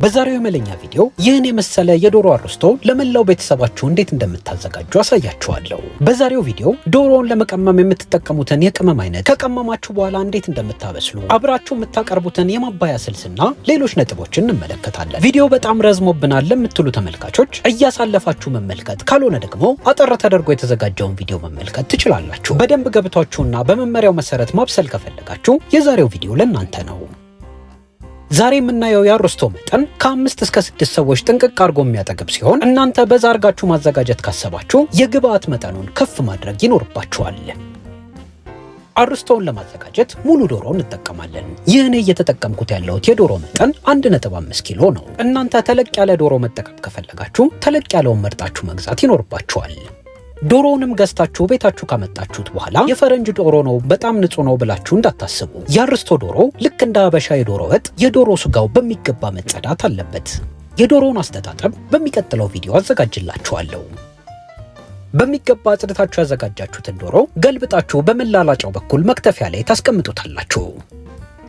በዛሬው የመለኛ ቪዲዮ ይህን የመሰለ የዶሮ አርስቶ ለመላው ቤተሰባችሁ እንዴት እንደምታዘጋጁ አሳያችኋለሁ። በዛሬው ቪዲዮ ዶሮውን ለመቀመም የምትጠቀሙትን የቅመም አይነት፣ ከቀመማችሁ በኋላ እንዴት እንደምታበስሉ፣ አብራችሁ የምታቀርቡትን የማባያ ስልስና ሌሎች ነጥቦችን እንመለከታለን። ቪዲዮ በጣም ረዝሞብናል ለምትሉ ተመልካቾች እያሳለፋችሁ መመልከት፣ ካልሆነ ደግሞ አጠር ተደርጎ የተዘጋጀውን ቪዲዮ መመልከት ትችላላችሁ። በደንብ ገብቷችሁና በመመሪያው መሰረት ማብሰል ከፈለጋችሁ የዛሬው ቪዲዮ ለእናንተ ነው። ዛሬ የምናየው የአርስቶ መጠን ከ5 እስከ 6 ሰዎች ጥንቅቅ አድርጎ የሚያጠግብ ሲሆን እናንተ በዛ አድርጋችሁ ማዘጋጀት ካሰባችሁ የግብአት መጠኑን ከፍ ማድረግ ይኖርባችኋል። አርስቶውን ለማዘጋጀት ሙሉ ዶሮ እንጠቀማለን። ይህን እየተጠቀምኩት ያለሁት የዶሮ መጠን 1.5 ኪሎ ነው። እናንተ ተለቅ ያለ ዶሮ መጠቀም ከፈለጋችሁ ተለቅ ያለውን መርጣችሁ መግዛት ይኖርባችኋል። ዶሮውንም ገዝታችሁ ቤታችሁ ካመጣችሁት በኋላ የፈረንጅ ዶሮ ነው በጣም ንጹህ ነው ብላችሁ እንዳታስቡ። የአርስቶ ዶሮ ልክ እንደ ሀበሻ የዶሮ ወጥ የዶሮ ስጋው በሚገባ መጸዳት አለበት። የዶሮውን አስተጣጠብ በሚቀጥለው ቪዲዮ አዘጋጅላችኋለሁ። በሚገባ አጽድታችሁ ያዘጋጃችሁትን ዶሮ ገልብጣችሁ በመላላጫው በኩል መክተፊያ ላይ ታስቀምጡታላችሁ።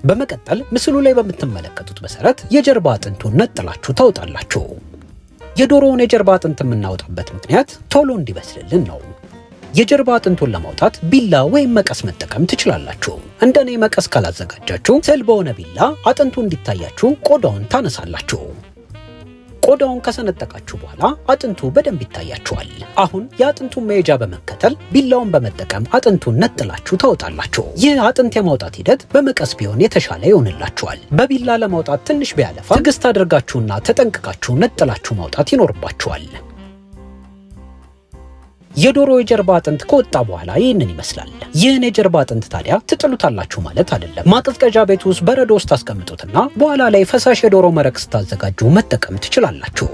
በመቀጠል ምስሉ ላይ በምትመለከቱት መሰረት የጀርባ አጥንቱን ነጥላችሁ ታወጣላችሁ። የዶሮውን የጀርባ አጥንት የምናወጣበት ምክንያት ቶሎ እንዲበስልልን ነው። የጀርባ አጥንቱን ለማውጣት ቢላ ወይም መቀስ መጠቀም ትችላላችሁ። እንደኔ መቀስ ካላዘጋጃችሁ ስል በሆነ ቢላ አጥንቱ እንዲታያችሁ ቆዳውን ታነሳላችሁ። ቆዳውን ከሰነጠቃችሁ በኋላ አጥንቱ በደንብ ይታያችኋል። አሁን የአጥንቱን መሄጃ በመከተል ቢላውን በመጠቀም አጥንቱን ነጥላችሁ ታወጣላችሁ። ይህ አጥንት የማውጣት ሂደት በመቀስ ቢሆን የተሻለ ይሆንላችኋል። በቢላ ለማውጣት ትንሽ ቢያለፋ ትዕግስት አድርጋችሁና ተጠንቅቃችሁ ነጥላችሁ ማውጣት ይኖርባችኋል። የዶሮ የጀርባ አጥንት ከወጣ በኋላ ይህንን ይመስላል። ይህን የጀርባ አጥንት ታዲያ ትጥሉታላችሁ ማለት አይደለም። ማቀዝቀዣ ቤት ውስጥ በረዶ ውስጥ ታስቀምጡትና በኋላ ላይ ፈሳሽ የዶሮ መረቅ ስታዘጋጁ መጠቀም ትችላላችሁ።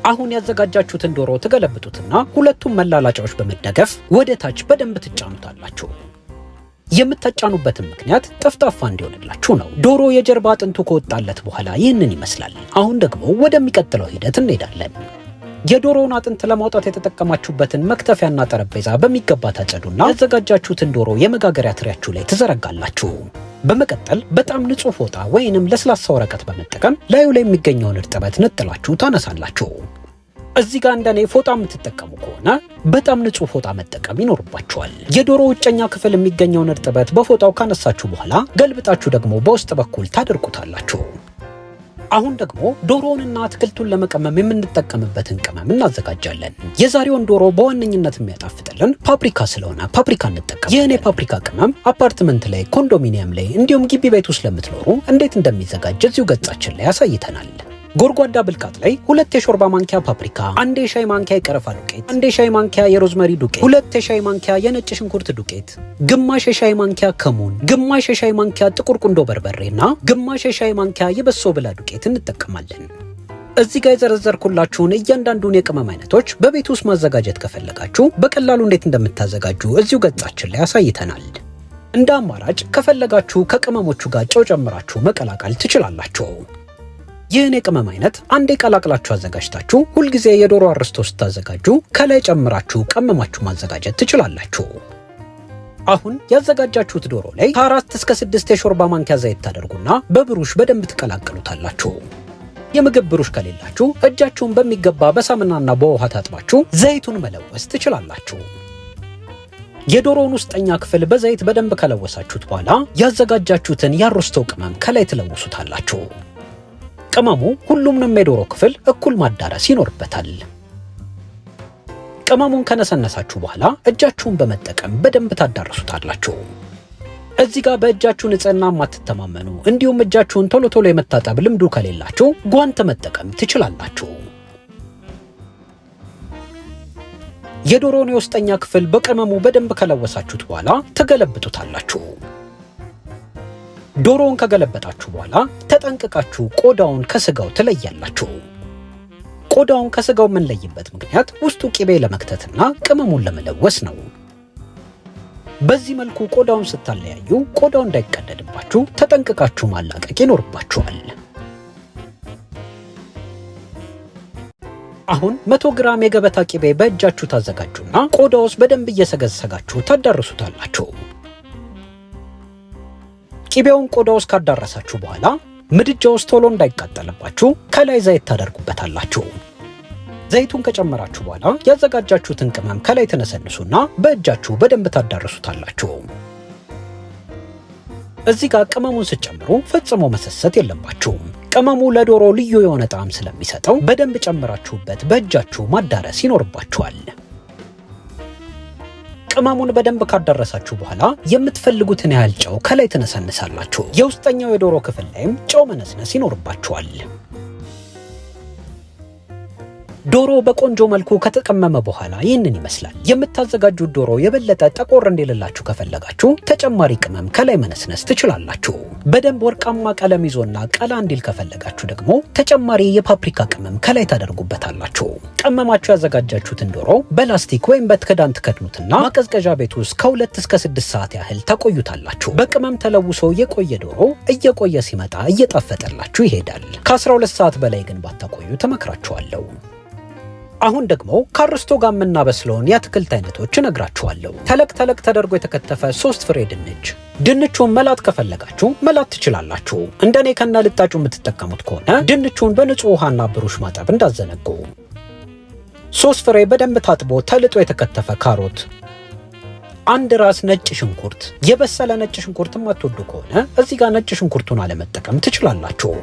አሁን ያዘጋጃችሁትን ዶሮ ትገለብጡትና ሁለቱም መላላጫዎች በመደገፍ ወደ ታች በደንብ ትጫኑታላችሁ። የምትጫኑበትን ምክንያት ጠፍጣፋ እንዲሆንላችሁ ነው። ዶሮ የጀርባ አጥንቱ ከወጣለት በኋላ ይህንን ይመስላል። አሁን ደግሞ ወደሚቀጥለው ሂደት እንሄዳለን። የዶሮውን አጥንት ለማውጣት የተጠቀማችሁበትን መክተፊያና ጠረጴዛ በሚገባ ታጸዱና ያዘጋጃችሁትን ዶሮ የመጋገሪያ ትሪያችሁ ላይ ትዘረጋላችሁ። በመቀጠል በጣም ንጹህ ፎጣ ወይንም ለስላሳ ወረቀት በመጠቀም ላዩ ላይ የሚገኘውን እርጥበት ነጥላችሁ ታነሳላችሁ። እዚህ ጋር እንደኔ ፎጣ የምትጠቀሙ ከሆነ በጣም ንጹህ ፎጣ መጠቀም ይኖርባችኋል። የዶሮ ውጨኛ ክፍል የሚገኘውን እርጥበት በፎጣው ካነሳችሁ በኋላ ገልብጣችሁ ደግሞ በውስጥ በኩል ታደርቁታላችሁ። አሁን ደግሞ ዶሮውንና አትክልቱን ለመቀመም የምንጠቀምበትን ቅመም እናዘጋጃለን። የዛሬውን ዶሮ በዋነኝነት የሚያጣፍጥልን ፓፕሪካ ስለሆነ ፓፕሪካ እንጠቀም። ይህን የፓፕሪካ ቅመም አፓርትመንት ላይ፣ ኮንዶሚኒየም ላይ እንዲሁም ግቢ ቤት ውስጥ ለምትኖሩ እንዴት እንደሚዘጋጅ እዚሁ ገጻችን ላይ ያሳይተናል። ጎርጓዳ ብልቃጥ ላይ 2 የሾርባ ማንኪያ ፓፕሪካ፣ 1 የሻይ ማንኪያ የቀረፋ ዱቄት፣ 1 የሻይ ማንኪያ የሮዝመሪ ዱቄት፣ 2 የሻይ ማንኪያ የነጭ ሽንኩርት ዱቄት፣ ግማሽ የሻይ ማንኪያ ከሙን፣ ግማሽ የሻይ ማንኪያ ጥቁር ቁንዶ በርበሬና ግማሽ የሻይ ማንኪያ የበሶ ብላ ዱቄት እንጠቀማለን። እዚህ ጋር የዘረዘርኩላችሁን እያንዳንዱን የቅመም አይነቶች በቤት ውስጥ ማዘጋጀት ከፈለጋችሁ በቀላሉ እንዴት እንደምታዘጋጁ እዚሁ ገጻችን ላይ ያሳይተናል። እንደ አማራጭ ከፈለጋችሁ ከቅመሞቹ ጋር ጨው ጨምራችሁ መቀላቀል ትችላላችሁ። ይህን የቅመም አይነት አንዴ ቀላቅላችሁ አዘጋጅታችሁ ሁልጊዜ የዶሮ አርስቶ ስታዘጋጁ ከላይ ጨምራችሁ ቀመማችሁ ማዘጋጀት ትችላላችሁ። አሁን ያዘጋጃችሁት ዶሮ ላይ ከ4 እስከ 6 የሾርባ ማንኪያ ዘይት ታደርጉና በብሩሽ በደንብ ትቀላቅሉታላችሁ። የምግብ ብሩሽ ከሌላችሁ እጃችሁን በሚገባ በሳሙናና በውሃ ታጥባችሁ ዘይቱን መለወስ ትችላላችሁ። የዶሮውን ውስጠኛ ክፍል በዘይት በደንብ ከለወሳችሁት በኋላ ያዘጋጃችሁትን የአርስቶ ቅመም ከላይ ትለውሱታላችሁ። ቅመሙ ሁሉንም የዶሮ ክፍል እኩል ማዳረስ ይኖርበታል። ቅመሙን ከነሰነሳችሁ በኋላ እጃችሁን በመጠቀም በደንብ ታዳርሱታላችሁ። እዚህ ጋር በእጃችሁ ንጽህና የማትተማመኑ እንዲሁም እጃችሁን ቶሎ ቶሎ የመታጠብ ልምዱ ከሌላችሁ ጓንት መጠቀም ትችላላችሁ። የዶሮውን የውስጠኛ ክፍል በቅመሙ በደንብ ከለወሳችሁት በኋላ ትገለብጡታላችሁ። ዶሮውን ከገለበጣችሁ በኋላ ተጠንቅቃችሁ ቆዳውን ከስጋው ትለያላችሁ። ቆዳውን ከስጋው የምንለይበት ምክንያት ውስጡ ቂቤ ለመክተትና ቅመሙን ለመለወስ ነው። በዚህ መልኩ ቆዳውን ስታለያዩ ቆዳው እንዳይቀደድባችሁ ተጠንቅቃችሁ ማላቀቅ ይኖርባችኋል። አሁን 100 ግራም የገበታ ቂቤ በእጃችሁ ታዘጋጁና ቆዳው ውስጥ በደንብ እየሰገሰጋችሁ ታዳርሱታላችሁ። ቂቤውን ቆዳ ውስጥ ካዳረሳችሁ በኋላ ምድጃ ውስጥ ቶሎ እንዳይቃጠልባችሁ ከላይ ዘይት ታደርጉበታላችሁ። ዘይቱን ከጨመራችሁ በኋላ ያዘጋጃችሁትን ቅመም ከላይ ተነሰንሱና በእጃችሁ በደንብ ታዳርሱታላችሁ። እዚህ ጋር ቅመሙን ስትጨምሩ ፈጽሞ መሰሰት የለባችሁም። ቅመሙ ለዶሮ ልዩ የሆነ ጣዕም ስለሚሰጠው በደንብ ጨምራችሁበት በእጃችሁ ማዳረስ ይኖርባችኋል። ቅመሙን በደንብ ካዳረሳችሁ በኋላ የምትፈልጉትን ያህል ጨው ከላይ ተነሰንሳላችሁ። የውስጠኛው የዶሮ ክፍል ላይም ጨው መነስነስ ይኖርባችኋል። ዶሮ በቆንጆ መልኩ ከተቀመመ በኋላ ይህንን ይመስላል። የምታዘጋጁት ዶሮ የበለጠ ጠቆር እንዲልላችሁ ከፈለጋችሁ ተጨማሪ ቅመም ከላይ መነስነስ ትችላላችሁ። በደንብ ወርቃማ ቀለም ይዞና ቀላ እንዲል ከፈለጋችሁ ደግሞ ተጨማሪ የፓፕሪካ ቅመም ከላይ ታደርጉበታላችሁ። ቀመማችሁ ያዘጋጃችሁትን ዶሮ በላስቲክ ወይም በክዳን ትከድኑትና ማቀዝቀዣ ቤት ውስጥ ከ2 እስከ 6 ሰዓት ያህል ታቆዩታላችሁ። በቅመም ተለውሶ የቆየ ዶሮ እየቆየ ሲመጣ እየጣፈጠላችሁ ይሄዳል። ከ12 ሰዓት በላይ ግን ባታቆዩ ተመክራችኋለሁ። አሁን ደግሞ ከአርስቶ ጋር የምናበስለውን የአትክልት አይነቶች እነግራችኋለሁ። ተለቅ ተደርጎ የተከተፈ 3 ፍሬ ድንች። ድንቹን መላጥ ከፈለጋችሁ መላጥ ትችላላችሁ። እንደኔ ከነ ልጣጩ የምትጠቀሙት ከሆነ ድንቹን በንጹህ ውሃና ብሩሽ ማጠብ እንዳዘነጉ። 3 ፍሬ በደንብ ታጥቦ ተልጦ የተከተፈ ካሮት፣ 1 ራስ ነጭ ሽንኩርት። የበሰለ ነጭ ሽንኩርት የማትወዱ ከሆነ እዚህ ጋር ነጭ ሽንኩርቱን አለመጠቀም ትችላላችሁ።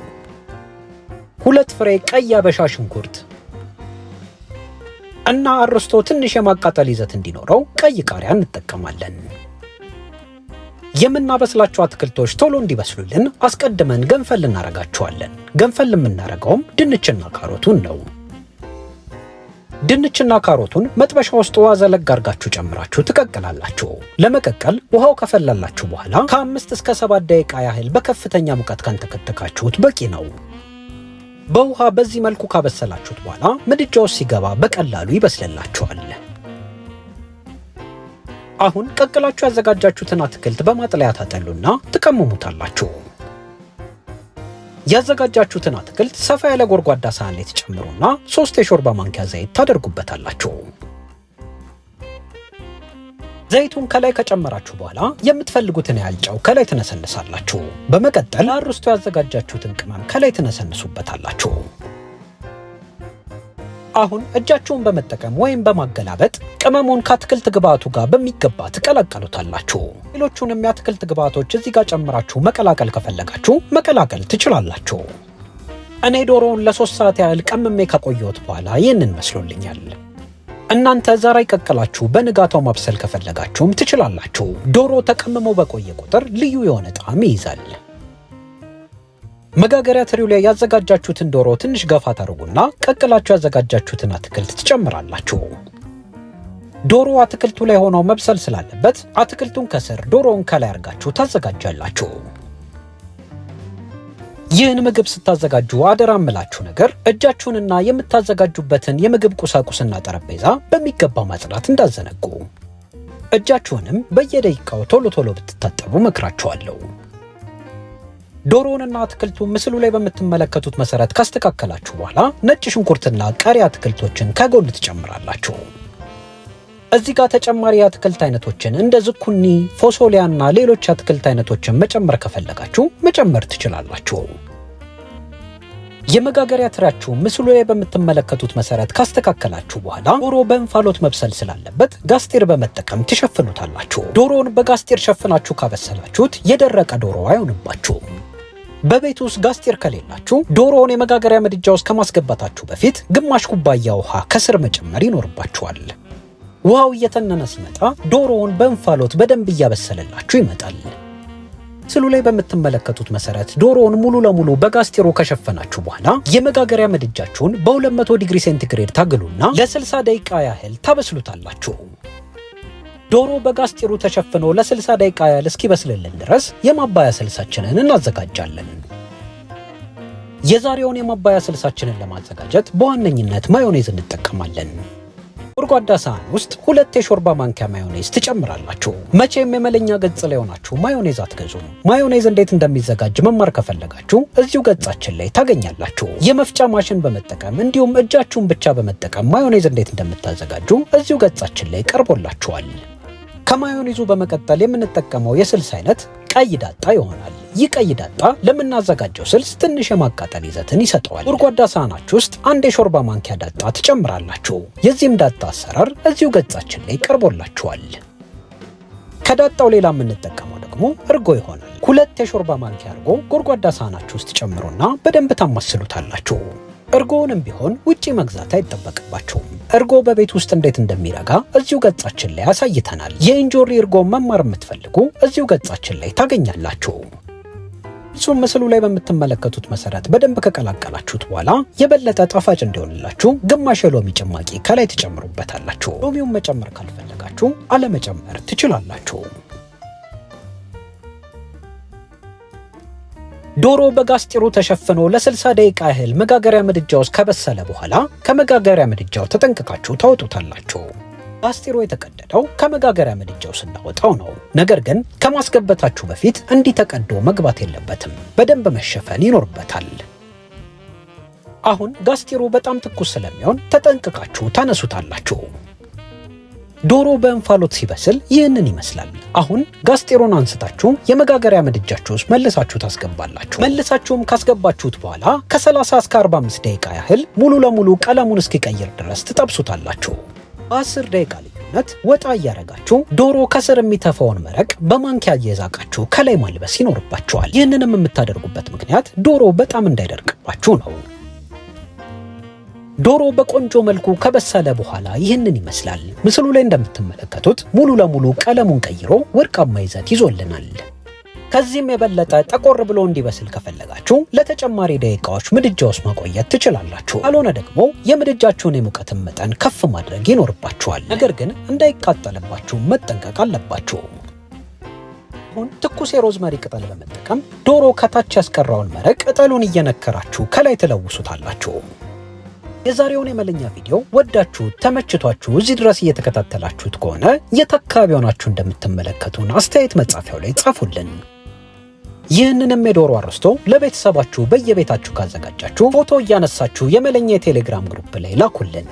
2 ፍሬ ቀይ አበሻ ሽንኩርት እና አርስቶ ትንሽ የማቃጠል ይዘት እንዲኖረው ቀይ ቃሪያ እንጠቀማለን። የምናበስላቸው አትክልቶች ቶሎ እንዲበስሉልን አስቀድመን ገንፈል እናረጋቸዋለን። ገንፈል የምናረገውም ድንችና ካሮቱን ነው። ድንችና ካሮቱን መጥበሻ ውስጥ ውሃ ዘለግ አርጋችሁ ጨምራችሁ ትቀቅላላችሁ። ለመቀቀል ውሃው ከፈላላችሁ በኋላ ከ5 እስከ 7 ደቂቃ ያህል በከፍተኛ ሙቀት ካንተከተካችሁት በቂ ነው። በውሃ በዚህ መልኩ ካበሰላችሁት በኋላ ምድጃ ውስጥ ሲገባ በቀላሉ ይበስልላችኋል። አሁን ቀቅላችሁ ያዘጋጃችሁትን አትክልት በማጥለያ ታጠሉና ትቀምሙታላችሁ። ያዘጋጃችሁትን አትክልት ሰፋ ያለ ጎድጓዳ ሳህን ላይ ተጨምሩና 3 የሾርባ ማንኪያ ዘይት ታደርጉበታላችሁ። ዘይቱን ከላይ ከጨመራችሁ በኋላ የምትፈልጉትን ያህል ጨው ከላይ ትነሰንሳላችሁ። በመቀጠል አርስቶ ያዘጋጃችሁትን ቅመም ከላይ ትነሰንሱበታላችሁ። አሁን እጃችሁን በመጠቀም ወይም በማገላበጥ ቅመሙን ከአትክልት ግብአቱ ጋር በሚገባ ትቀላቀሉታላችሁ። ሌሎቹንም የአትክልት ግብአቶች እዚህ ጋር ጨምራችሁ መቀላቀል ከፈለጋችሁ መቀላቀል ትችላላችሁ። እኔ ዶሮውን ለ3 ሰዓት ያህል ቀምሜ ካቆየሁት በኋላ ይህንን መስሎልኛል። እናንተ ዛሬ ቀቅላችሁ በንጋታው ማብሰል ከፈለጋችሁም ትችላላችሁ። ዶሮ ተቀምሞ በቆየ ቁጥር ልዩ የሆነ ጣዕም ይይዛል። መጋገሪያ ትሪው ላይ ያዘጋጃችሁትን ዶሮ ትንሽ ገፋ ታደርጉና ቀቅላችሁ ያዘጋጃችሁትን አትክልት ትጨምራላችሁ። ዶሮ አትክልቱ ላይ ሆኖ መብሰል ስላለበት አትክልቱን ከስር ዶሮውን ከላይ አርጋችሁ ታዘጋጃላችሁ። ይህን ምግብ ስታዘጋጁ አደራ እምላችሁ ነገር እጃችሁንና የምታዘጋጁበትን የምግብ ቁሳቁስና ጠረጴዛ በሚገባ ማጽዳት እንዳዘነጉ። እጃችሁንም በየደቂቃው ቶሎ ብትታጠቡ መክራችኋለሁ። ዶሮውንና አትክልቱን ምስሉ ላይ በምትመለከቱት መሰረት ካስተካከላችሁ በኋላ ነጭ ሽንኩርትና ቀሪ አትክልቶችን ከጎን ትጨምራላችሁ። እዚህ ጋር ተጨማሪ የአትክልት አይነቶችን እንደ ዝኩኒ፣ ፎሶሊያና ሌሎች አትክልት አይነቶችን መጨመር ከፈለጋችሁ መጨመር ትችላላችሁ። የመጋገሪያ ትሪያችሁ ምስሉ ላይ በምትመለከቱት መሰረት ካስተካከላችሁ በኋላ ዶሮ በእንፋሎት መብሰል ስላለበት ጋስቴር በመጠቀም ትሸፍኑታላችሁ። ዶሮውን በጋስቴር ሸፍናችሁ ካበሰላችሁት የደረቀ ዶሮ አይሆንባችሁም። በቤት ውስጥ ጋስቴር ከሌላችሁ ዶሮውን የመጋገሪያ ምድጃ ውስጥ ከማስገባታችሁ በፊት ግማሽ ኩባያ ውሃ ከስር መጨመር ይኖርባችኋል። ውሃው እየተነነ ሲመጣ ዶሮውን በእንፋሎት በደንብ እያበሰለላችሁ ይመጣል። ምስሉ ላይ በምትመለከቱት መሰረት ዶሮውን ሙሉ ለሙሉ በጋስቴሮ ከሸፈናችሁ በኋላ የመጋገሪያ ምድጃችሁን በ200 ዲግሪ ሴንቲግሬድ ታግሉና ለ60 ደቂቃ ያህል ታበስሉታላችሁ። ዶሮ በጋስቴሮ ተሸፍኖ ለ60 ደቂቃ ያህል እስኪበስልልን ድረስ የማባያ ስልሳችንን እናዘጋጃለን። የዛሬውን የማባያ ስልሳችንን ለማዘጋጀት በዋነኝነት ማዮኔዝ እንጠቀማለን። ጎድጓዳ ሳህን ውስጥ 2 የሾርባ ማንኪያ ማዮኔዝ ትጨምራላችሁ። መቼም የመለኛ ገጽ ላይ ሆናችሁ ማዮኔዝ አትገዙም። ማዮኔዝ እንዴት እንደሚዘጋጅ መማር ከፈለጋችሁ እዚሁ ገጻችን ላይ ታገኛላችሁ። የመፍጫ ማሽን በመጠቀም እንዲሁም እጃችሁን ብቻ በመጠቀም ማዮኔዝ እንዴት እንደምታዘጋጁ እዚሁ ገጻችን ላይ ቀርቦላችኋል። ከማዮኔዙ በመቀጠል የምንጠቀመው የስልስ አይነት ቀይ ዳጣ ይሆናል። ይህ ቀይ ዳጣ ለምናዘጋጀው ስልስ ትንሽ የማቃጠል ይዘትን ይሰጠዋል። ጎድጓዳ ሳህናችሁ ውስጥ አንድ የሾርባ ማንኪያ ዳጣ ትጨምራላችሁ። የዚህም ዳጣ አሰራር እዚሁ ገጻችን ላይ ቀርቦላችኋል። ከዳጣው ሌላ የምንጠቀመው ደግሞ እርጎ ይሆናል። 2 የሾርባ ማንኪያ እርጎ ጎድጓዳ ሳህናችሁ ውስጥ ጨምሩና በደንብ ታማስሉታላችሁ። እርጎውንም ቢሆን ውጪ መግዛት አይጠበቅባችሁም። እርጎ በቤት ውስጥ እንዴት እንደሚረጋ እዚሁ ገጻችን ላይ አሳይተናል። የእንጆሪ እርጎ መማር የምትፈልጉ እዚሁ ገጻችን ላይ ታገኛላችሁ። እሱም ምስሉ ላይ በምትመለከቱት መሰረት በደንብ ከቀላቀላችሁት በኋላ የበለጠ ጣፋጭ እንዲሆንላችሁ ግማሽ የሎሚ ጭማቂ ከላይ ትጨምሩበታላችሁ። ሎሚውን መጨመር ካልፈለጋችሁ አለመጨመር ትችላላችሁ። ዶሮ በጋስጢሩ ተሸፍኖ ለ60 ደቂቃ ያህል መጋገሪያ ምድጃ ውስጥ ከበሰለ በኋላ ከመጋገሪያ ምድጃው ተጠንቅቃችሁ ታወጡታላችሁ። ጋስጢሩ የተቀደደው ከመጋገሪያ ምድጃው ስናወጣው ነው። ነገር ግን ከማስገበታችሁ በፊት እንዲህ ተቀዶ መግባት የለበትም። በደንብ መሸፈን ይኖርበታል። አሁን ጋስጢሩ በጣም ትኩስ ስለሚሆን ተጠንቅቃችሁ ታነሱታላችሁ። ዶሮ በእንፋሎት ሲበስል ይህንን ይመስላል። አሁን ጋስጢሩን አንስታችሁ የመጋገሪያ ምድጃችሁ ውስጥ መልሳችሁ ታስገባላችሁ። መልሳችሁም ካስገባችሁት በኋላ ከ30 እስከ 45 ደቂቃ ያህል ሙሉ ለሙሉ ቀለሙን እስኪቀይር ድረስ ትጠብሱታላችሁ። በ10 ደቂቃ ልዩነት ወጣ እያረጋችሁ ዶሮ ከስር የሚተፋውን መረቅ በማንኪያ እየዛቃችሁ ከላይ ማልበስ ይኖርባችኋል። ይህንንም የምታደርጉበት ምክንያት ዶሮ በጣም እንዳይደርቅባችሁ ነው። ዶሮ በቆንጆ መልኩ ከበሰለ በኋላ ይህንን ይመስላል። ምስሉ ላይ እንደምትመለከቱት ሙሉ ለሙሉ ቀለሙን ቀይሮ ወርቃማ ይዘት ይዞልናል። ከዚህም የበለጠ ጠቆር ብሎ እንዲበስል ከፈለጋችሁ ለተጨማሪ ደቂቃዎች ምድጃ ውስጥ ማቆየት ትችላላችሁ። ካልሆነ ደግሞ የምድጃችሁን የሙቀትን መጠን ከፍ ማድረግ ይኖርባችኋል። ነገር ግን እንዳይቃጠልባችሁ መጠንቀቅ አለባችሁ። አሁን ትኩስ የሮዝመሪ ቅጠል በመጠቀም ዶሮ ከታች ያስቀረውን መረቅ ቅጠሉን እየነከራችሁ ከላይ ትለውሱታላችሁ። የዛሬውን የመለኛ ቪዲዮ ወዳችሁ ተመችቷችሁ እዚህ ድረስ እየተከታተላችሁት ከሆነ የት አካባቢ ሆናችሁ እንደምትመለከቱን አስተያየት መጻፊያው ላይ ጻፉልን። ይህንንም የዶሮ አርስቶ ለቤተሰባችሁ በየቤታችሁ ካዘጋጃችሁ ፎቶ እያነሳችሁ የመለኛ የቴሌግራም ግሩፕ ላይ ላኩልን።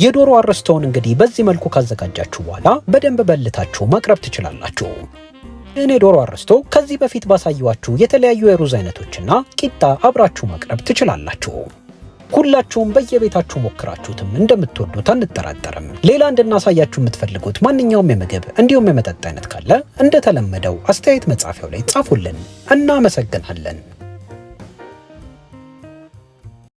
የዶሮ አርስቶውን እንግዲህ በዚህ መልኩ ካዘጋጃችሁ በኋላ በደንብ በልታችሁ ማቅረብ ትችላላችሁ። ይህን የዶሮ አርስቶ ከዚህ በፊት ባሳየኋችሁ የተለያዩ የሩዝ አይነቶችና ቂጣ አብራችሁ ማቅረብ ትችላላችሁ። ሁላችሁም በየቤታችሁ ሞክራችሁትም እንደምትወዱት አንጠራጠርም። ሌላ እንድናሳያችሁ የምትፈልጉት ማንኛውም የምግብ እንዲሁም የመጠጥ አይነት ካለ እንደተለመደው አስተያየት መጻፊያው ላይ ጻፉልን። እናመሰግናለን።